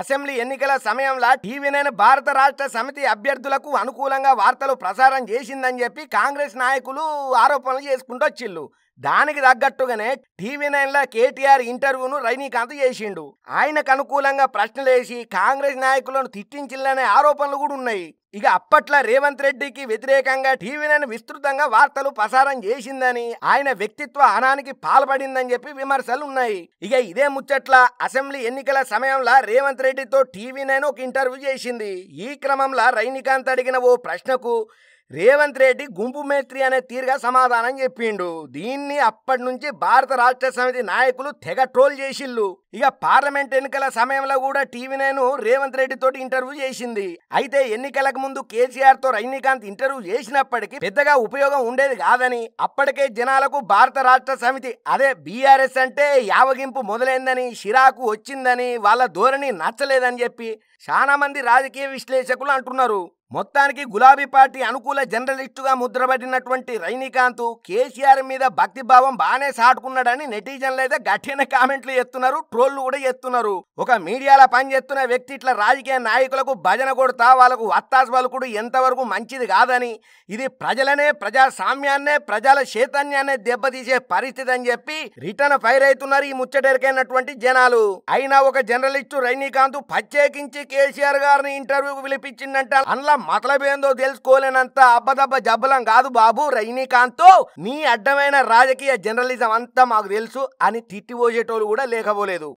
Assembly ఎన్నికల సమయంలో TV9 భారత రాష్ట్ర సమితి అభ్యర్థులకు అనుకూలంగా వార్తలు ప్రసారం చేసిందని చెప్పి కాంగ్రెస్ నాయకులు ఆరోపణలు చేసుకుంటూ వచ్చిళ్ళు. దానికి తగ్గట్టుగానే టీవీ9 కేటీఆర్ ఇంటర్వ్యూను రజనీకాంత్ చేసిండు. ఆయనకు అనుకూలంగా ప్రశ్నలేసి కాంగ్రెస్ నాయకులను తిట్టించిల్లనే ఆరోపణలు కూడా ఉన్నాయి. ఇక అప్పట్లో రేవంత్ రెడ్డికి వ్యతిరేకంగా టీవీ9 విస్తృతంగా వార్తలు ప్రసారం చేసిందని, ఆయన వ్యక్తిత్వ హనానికి పాల్పడిందని చెప్పి విమర్శలు ఉన్నాయి. ఇక ఇదే ముచ్చట్ల అసెంబ్లీ ఎన్నికల సమయంలో రేవంత్ రెడ్డితో టీవీ9 ఒక ఇంటర్వ్యూ చేసింది. ఈ క్రమంలో రజనీకాంత్ అడిగిన ఓ ప్రశ్నకు రేవంత్ రెడ్డి గుంపు మేస్త్రి అనే తీరుగా సమాధానం చెప్పిండు. దీన్ని అప్పటి నుంచి భారత రాష్ట్ర సమితి నాయకులు తెగ ట్రోల్ చేసిళ్ళు. ఇక పార్లమెంట్ ఎన్నికల సమయంలో కూడా టీవీ9 రేవంత్ రెడ్డి తోటి ఇంటర్వ్యూ చేసింది. అయితే ఎన్నికలకు ముందు కేసీఆర్ తో రజనీకాంత్ ఇంటర్వ్యూ చేసినప్పటికీ పెద్దగా ఉపయోగం ఉండేది కాదని, అప్పటికే జనాలకు భారత రాష్ట్ర సమితి అదే బీఆర్ఎస్ అంటే యావగింపు మొదలైందని, షిరాకు వచ్చిందని, వాళ్ళ ధోరణి నచ్చలేదని చెప్పి చాలా మంది రాజకీయ విశ్లేషకులు అంటున్నారు. మొత్తానికి గులాబీ పార్టీ అనుకూల జర్నలిస్టుగా ముద్రపడినటువంటి రజనీకాంత్ కేసీఆర్ మీద భక్తిభావం బాగానే సాటుకున్నాడని నెటిజన్లు అయితే గట్టిన కామెంట్లు చేస్తున్నారు, ట్రోళ్లు కూడా చేస్తున్నారు. ఒక మీడియాలో పనిచేస్తున్న వ్యక్తి ఇట్లా రాజకీయ నాయకులకు భజన కొడతా వాళ్ళకు వత్తాసు పలుకుడు ఎంతవరకు మంచిది కాదని, ఇది ప్రజలనే, ప్రజాస్వామ్యాన్నే, ప్రజల చైతన్యాన్నే దెబ్బతీసే పరిస్థితి అని చెప్పి రిటర్న్ ఫైర్ అవుతున్నారు ఈ ముచ్చటెరికైనటువంటి జనాలు. అయినా ఒక జర్నలిస్టు రజనీకాంత్ ప్రత్యేకించి కేసీఆర్ గారిని ఇంటర్వ్యూకి పిలిపించిందంట. అందులో మతలబేందో తెలుసుకోలేనంత అబ్బదబ్బ జబ్బలం కాదు బాబు రజనీకాంత్, నీ అడ్డమైన రాజకీయ జర్నలిజం అంతా మాకు తెలుసు అని తిట్టిపోయేటోళ్ళు కూడా లేకపోలేదు.